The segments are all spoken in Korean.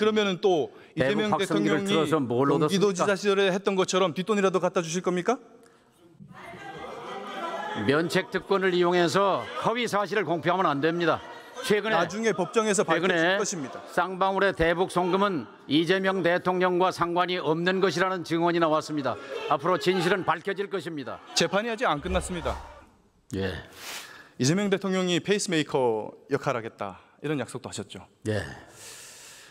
그러면은 또 이재명 대통령이 경기도지사 시절에 했던 것처럼 뒷돈이라도 갖다 주실 겁니까? 면책 특권을 이용해서 허위 사실을 공표하면 안 됩니다. 최근에 나중에 법정에서 밝혀질 것입니다. 쌍방울의 대북 송금은 이재명 대통령과 상관이 없는 것이라는 증언이 나왔습니다. 앞으로 진실은 밝혀질 것입니다. 재판이 아직 안 끝났습니다. 예. 이재명 대통령이 페이스메이커 역할하겠다 이런 약속도 하셨죠. 예.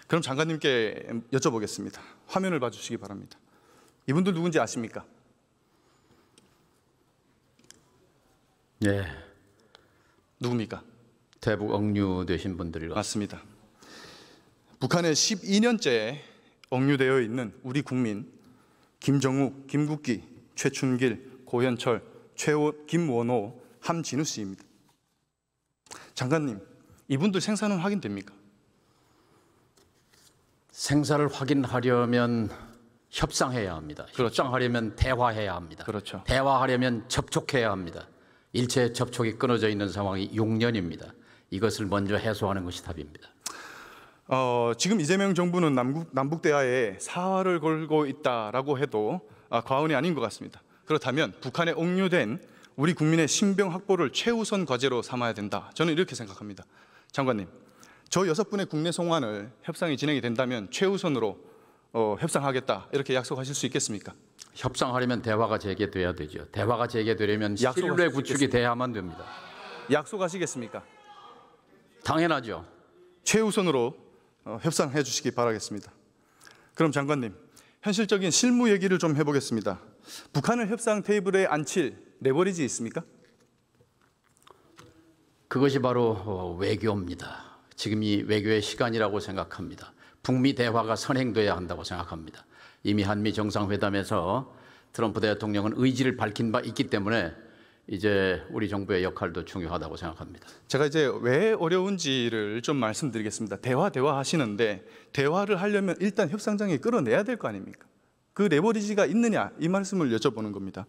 그럼 장관님께 여쭤보겠습니다. 화면을 봐주시기 바랍니다. 이분들 누군지 아십니까? 예. 누굽니까? 대북 억류되신 분들이라. 맞습니다. 북한에 12년째 억류되어 있는 우리 국민 김정욱, 김국기, 최춘길, 고현철, 김원호, 함진우 씨입니다. 장관님, 이분들 생사는 확인됩니까? 생사를 확인하려면 협상해야 합니다. 그렇죠. 협상하려면 대화해야 합니다. 그렇죠. 대화하려면 접촉해야 합니다. 일체 접촉이 끊어져 있는 상황이 6년입니다. 이것을 먼저 해소하는 것이 답입니다. 지금 이재명 정부는 남북 대화에 사활을 걸고 있다라고 해도 과언이 아닌 것 같습니다. 그렇다면 북한에 억류된 우리 국민의 신병 확보를 최우선 과제로 삼아야 된다. 저는 이렇게 생각합니다. 장관님, 저 6분의 국내 송환을 협상이 진행이 된다면 최우선으로 협상하겠다 이렇게 약속하실 수 있겠습니까? 협상하려면 대화가 재개돼야 되죠. 대화가 재개되려면 신뢰 구축이 돼야만 됩니다. 약속하시겠습니까? 당연하죠. 최우선으로 협상해 주시기 바라겠습니다. 그럼 장관님, 현실적인 실무 얘기를 좀 해보겠습니다. 북한을 협상 테이블에 앉힐 레버리지 있습니까? 그것이 바로 외교입니다. 지금이 외교의 시간이라고 생각합니다. 북미 대화가 선행돼야 한다고 생각합니다. 이미 한미 정상회담에서 트럼프 대통령은 의지를 밝힌 바 있기 때문에 이제 우리 정부의 역할도 중요하다고 생각합니다. 제가 이제 왜 어려운지를 좀 말씀드리겠습니다. 대화 하시는데 대화를 하려면 일단 협상장에 끌어내야 될 거 아닙니까? 그 레버리지가 있느냐 이 말씀을 여쭤보는 겁니다.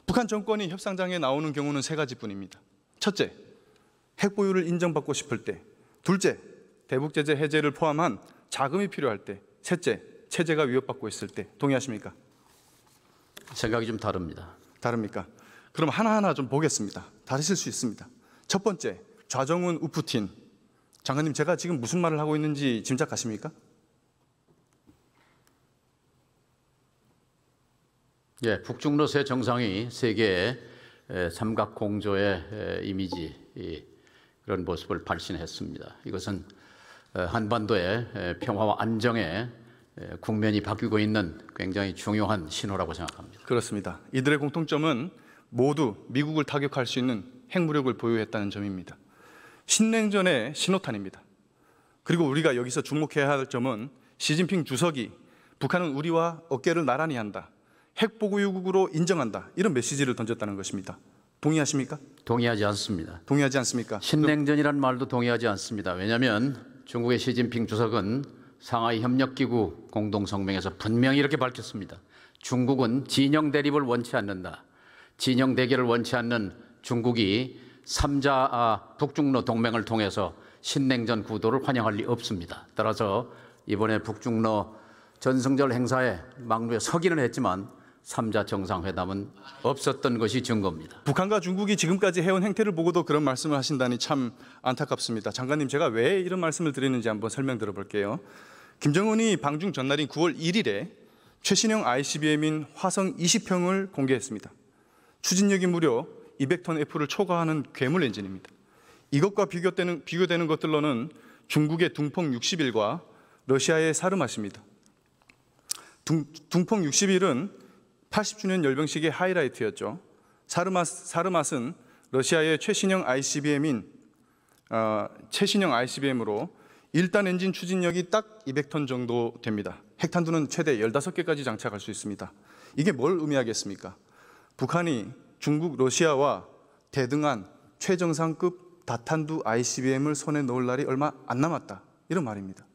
북한 정권이 협상장에 나오는 경우는 3가지뿐입니다. 첫째, 핵 보유를 인정받고 싶을 때. 둘째, 대북 제재 해제를 포함한 자금이 필요할 때. 셋째, 체제가 위협받고 있을 때. 동의하십니까? 생각이 좀 다릅니다. 다릅니까? 그럼 하나하나 좀 보겠습니다. 다르실 수 있습니다. 첫 번째, 좌정훈 우푸틴. 장관님, 제가 지금 무슨 말을 하고 있는지 짐작하십니까? 예, 북중러 세 정상이 세계의 삼각 공조의 이미지 그런 모습을 발신했습니다. 이것은 한반도의 평화와 안정에 국면이 바뀌고 있는 굉장히 중요한 신호라고 생각합니다. 그렇습니다. 이들의 공통점은 모두 미국을 타격할 수 있는 핵무력을 보유했다는 점입니다. 신냉전의 신호탄입니다. 그리고 우리가 여기서 주목해야 할 점은 시진핑 주석이 북한은 우리와 어깨를 나란히 한다. 핵보유국으로 인정한다. 이런 메시지를 던졌다는 것입니다. 동의하십니까? 동의하지 않습니다. 동의하지 않습니까? 신냉전이라는 말도 동의하지 않습니다. 왜냐하면 중국의 시진핑 주석은 상하이 협력기구 공동성명에서 분명히 이렇게 밝혔습니다. 중국은 진영 대립을 원치 않는다. 진영 대결을 원치 않는 중국이 3자 북중러 동맹을 통해서 신냉전 구도를 환영할 리 없습니다. 따라서 이번에 북중러 전승절 행사에 막루에 서기는 했지만 3자 정상회담은 없었던 것이 증거입니다. 북한과 중국이 지금까지 해온 행태를 보고도 그런 말씀을 하신다니 참 안타깝습니다. 장관님, 제가 왜 이런 말씀을 드리는지 한번 설명 들어볼게요. 김정은이 방중 전날인 9월 1일에 최신형 ICBM인 화성 20형을 공개했습니다. 추진력이 무려 200톤 F를 초과하는 괴물 엔진입니다. 이것과 비교되는 것들로는 중국의 둥펑 61과 러시아의 사르맛입니다. 둥펑 61은 80주년 열병식의 하이라이트였죠. 사르맛은 러시아의 최신형 ICBM으로 1단 엔진 추진력이 딱 200톤 정도 됩니다. 핵탄두는 최대 15개까지 장착할 수 있습니다. 이게 뭘 의미하겠습니까? 북한이 중국, 러시아와 대등한 최정상급 다탄두 ICBM을 손에 넣을 날이 얼마 안 남았다. 이런 말입니다.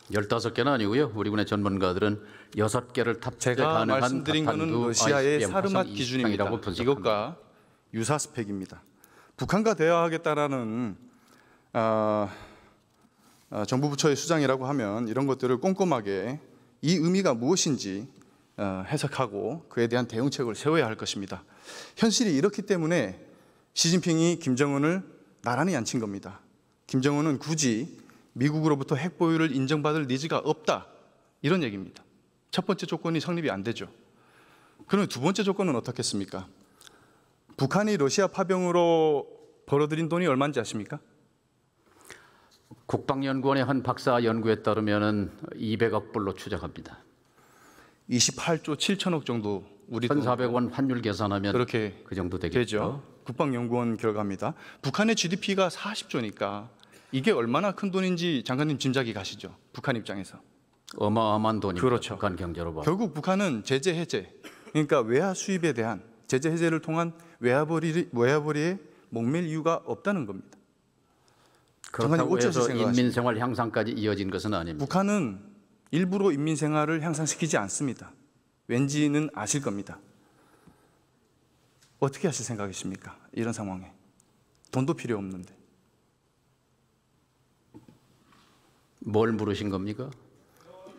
15개는 아니고요. 우리 군의 전문가들은 6개를 탑재 제가 가능한 말씀드린 것은 러시아의 사르맛 기준입니다. 이것과 유사 스펙입니다. 북한과 대화하겠다라는 정부 부처의 수장이라고 하면 이런 것들을 꼼꼼하게 이 의미가 무엇인지 해석하고 그에 대한 대응책을 세워야 할 것입니다. 현실이 이렇기 때문에 시진핑이 김정은을 나란히 앉힌 겁니다. 김정은은 굳이 미국으로부터 핵 보유를 인정받을 니즈가 없다, 이런 얘기입니다. 첫 번째 조건이 성립이 안 되죠. 그러면 두 번째 조건은 어떻겠습니까? 북한이 러시아 파병으로 벌어들인 돈이 얼마인지 아십니까? 국방연구원의 한 박사 연구에 따르면 200억 불로 추정합니다. 28조 7천억 정도, 우리 1,400원 환율 계산하면 그렇게 그 정도 되겠죠. 되죠. 국방연구원 결과입니다. 북한의 GDP가 40조니까 이게 얼마나 큰 돈인지 장관님 짐작이 가시죠? 북한 입장에서. 어마어마한 돈입니다. 그렇죠. 북한 경제로 봐. 결국 북한은 제재 해제, 그러니까 외화 수입에 대한 제재 해제를 통한 외화벌이에 목맬 이유가 없다는 겁니다. 그렇다고 어찌 해서 생각하십니까? 인민생활 향상까지 이어진 것은 아닙니다. 북한은 일부러 인민생활을 향상시키지 않습니다. 왠지는 아실 겁니다. 어떻게 하실 생각이십니까? 이런 상황에 돈도 필요 없는데. 뭘 물으신 겁니까?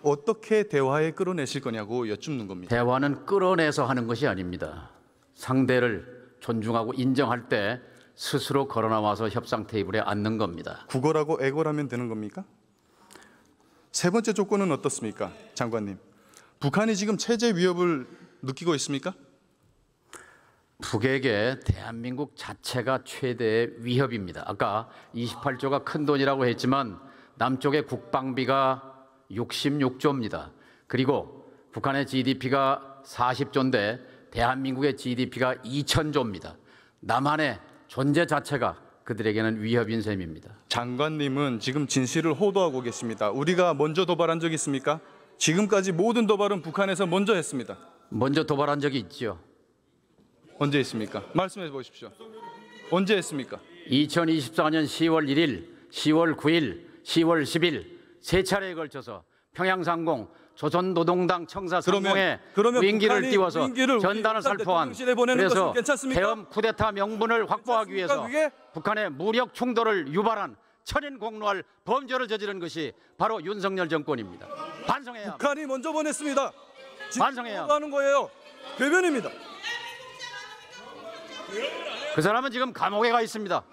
어떻게 대화에 끌어내실 거냐고 여쭙는 겁니다. 대화는 끌어내서 하는 것이 아닙니다. 상대를 존중하고 인정할 때 스스로 걸어나와서 협상 테이블에 앉는 겁니다. 국어라고 애고라면 되는 겁니까? 세 번째 조건은 어떻습니까, 장관님? 북한이 지금 체제 위협을 느끼고 있습니까? 북에게 대한민국 자체가 최대의 위협입니다. 아까 28조가 큰 돈이라고 했지만 남쪽의 국방비가 66조입니다. 그리고 북한의 GDP가 40조인데 대한민국의 GDP가 2,000조입니다. 남한의 존재 자체가 그들에게는 위협인 셈입니다. 장관님은 지금 진실을 호도하고 계십니다. 우리가 먼저 도발한 적 있습니까? 지금까지 모든 도발은 북한에서 먼저 했습니다. 먼저 도발한 적이 있죠. 언제 했습니까? 말씀해 보십시오. 언제 했습니까? 2024년 10월 1일, 10월 9일, 10월 10일 세 차례에 걸쳐서 평양상공 조선노동당 청사 상공에 무인기를 띄워서 전단을 살포한, 그래서 대엄 쿠데타 명분을 확보하기 위해서 북한의 무력 충돌을 유발한 천인 공노할 범죄를 저지른 것이 바로 윤석열 정권입니다. 반성해야 합니다. 북한이 먼저 보냈습니다. 반성해야 하는 거예요. 궤변입니다. 그 사람은 지금 감옥에 가 있습니다.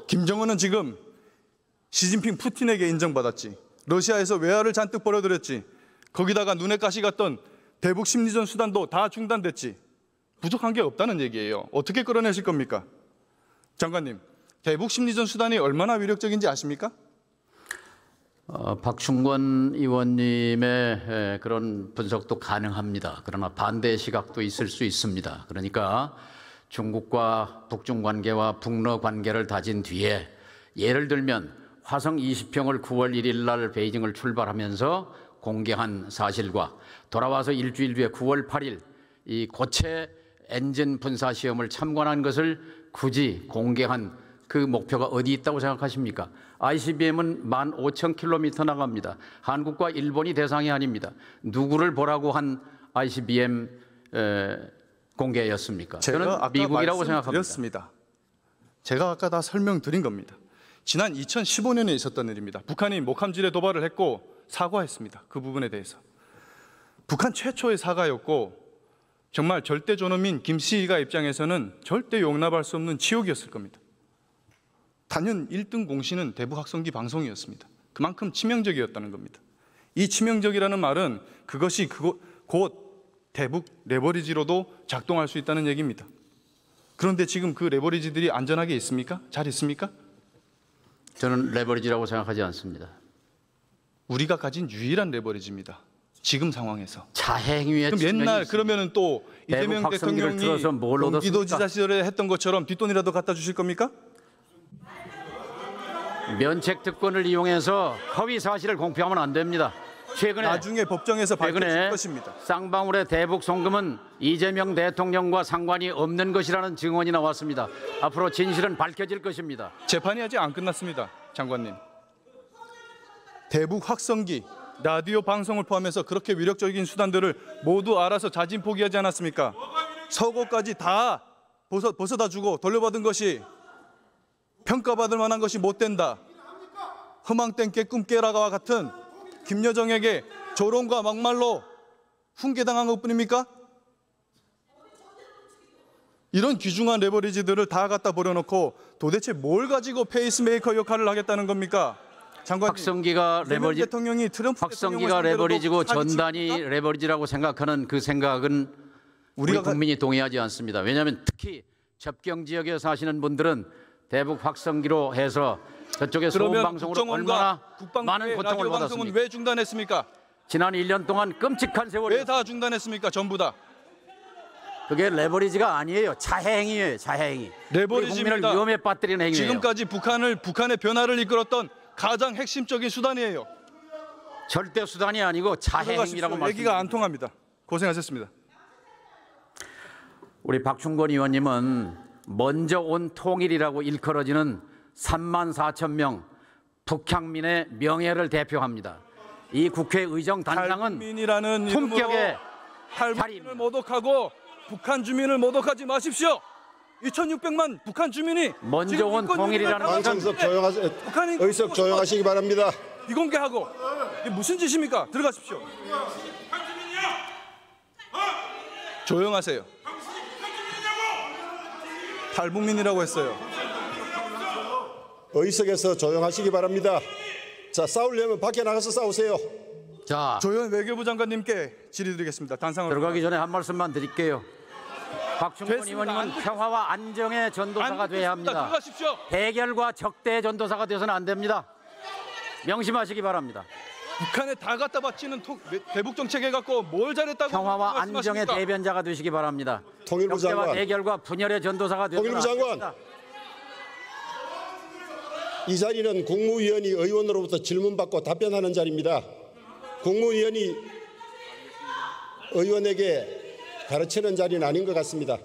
김정은은 지금 시진핑 푸틴에게 인정받았지. 러시아에서 외화를 잔뜩 벌어들였지. 거기다가 눈에 가시 갔던 대북 심리전 수단도 다 중단됐지. 부족한 게 없다는 얘기예요. 어떻게 끌어내실 겁니까? 장관님, 대북 심리전 수단이 얼마나 위력적인지 아십니까? 박충권 의원님의 그런 분석도 가능합니다. 그러나 반대 시각도 있을 수 있습니다. 그러니까 중국과 북중 관계와 북러 관계를 다진 뒤에 예를 들면 화성 20형을 9월 1일 날 베이징을 출발하면서 공개한 사실과 돌아와서 일주일 뒤에 9월 8일 이 고체 엔진 분사 시험을 참관한 것을 굳이 공개한 그 목표가 어디 있다고 생각하십니까? ICBM은 15,000km 나갑니다. 한국과 일본이 대상이 아닙니다. 누구를 보라고 한 ICBM 공개였습니까? 저는 미국이라고 생각합니다. 제가 아까 다 설명드린 겁니다. 지난 2015년에 있었던 일입니다. 북한이 목함질에 도발을 했고 사과했습니다. 그 부분에 대해서. 북한 최초의 사과였고 정말 절대 존엄인 김씨가 입장에서는 절대 용납할 수 없는 치욕이었을 겁니다. 단연 1등 공신은 대북 확성기 방송이었습니다. 그만큼 치명적이었다는 겁니다. 이 치명적이라는 말은 그것이 곧 대북 레버리지로도 작동할 수 있다는 얘기입니다. 그런데 지금 그 레버리지들이 안전하게 있습니까? 잘 있습니까? 저는 레버리지라고 생각하지 않습니다. 우리가 가진 유일한 레버리지입니다. 지금 상황에서. 자행위의 그럼 옛날 그러면은 또 이재명 대통령이 경기도지사 시절에 했던 것처럼 뒷돈이라도 갖다 주실 겁니까? 면책 특권을 이용해서 허위 사실을 공표하면 안 됩니다. 최근에 나중에 법정에서 밝혀질 것입니다. 쌍방울의 대북 송금은 이재명 대통령과 상관이 없는 것이라는 증언이 나왔습니다. 앞으로 진실은 밝혀질 것입니다. 재판이 아직 안 끝났습니다, 장관님. 대북 확성기, 라디오 방송을 포함해서 그렇게 위력적인 수단들을 모두 알아서 자진 포기하지 않았습니까? 서고까지 다 벗어다 주고 돌려받은 것이 평가받을 만한 것이 못 된다. 허망 땡깨 꿈깨라와 같은 김여정에게 조롱과 막말로 훈계당한 것뿐입니까? 이런 귀중한 레버리지들을 다 갖다 버려놓고 도대체 뭘 가지고 페이스메이커 역할을 하겠다는 겁니까? 장관님, 확성기가 레버리지, 대통령이 트럼프 확성기가 레버리지고 전단이 레버리지라고 생각하는 그 생각은 우리 국민이 동의하지 않습니다. 왜냐하면 특히 접경 지역에 사시는 분들은 대북 확성기로 해서 저쪽에 소음 방송으로 얼마나 많은 고통을 받았습니까? 왜 중단했습니까? 지난 1년 동안 끔찍한 세월이 왜 다 중단했습니까? 전부 다. 그게 레버리지가 아니에요. 자해행위예요. 자해행위. 레버리지입니다. 국민을 위험에 빠뜨리는 행위예요. 지금까지 북한의 변화를 이끌었던 가장 핵심적인 수단이에요. 절대 수단이 아니고 자해행위라고 말씀드립니다. 얘기가 안 통합니다. 고생하셨습니다. 우리 박충건 의원님은 먼저 온 통일이라고 일컬어지는 3만 4천 명 북향민의 명예를 대표합니다. 이 국회 의정 단장은 품격의 탈북민을 모독하고 북한 주민을 모독하지 마십시오. 2,600만 북한 주민이 먼저 온 통일이라는 것은 의석 조용하시기 바랍니다. 비공개하고 이게 무슨 짓입니까? 들어가십시오. 조용하세요. 탈북민이라고 했어요. 의석에서 조용하시기 바랍니다. 자, 싸우려면 밖에 나가서 싸우세요. 자, 조현 외교부 장관님께 질의드리겠습니다. 단상으로 들어가기 전에 한 말씀만 드릴게요. 박충건 의원님은 평화와 안정의 전도사가 돼야 합니다. 들어가십시오. 대결과 적대의 전도사가 되어서는 안 됩니다. 명심하시기 바랍니다. 북한에 다 갖다 바치는 대북 정책 해갖고 뭘 잘했다고 평화와 안정의 말씀하십니까? 대변자가 되시기 바랍니다. 통일부 적대와 장관. 대결과 분열의 전도사가 되어서는 통일부 안 장관. 됩니다. 이 자리는 국무위원이 의원으로부터 질문받고 답변하는 자리입니다. 국무위원이 의원에게 가르치는 자리는 아닌 것 같습니다.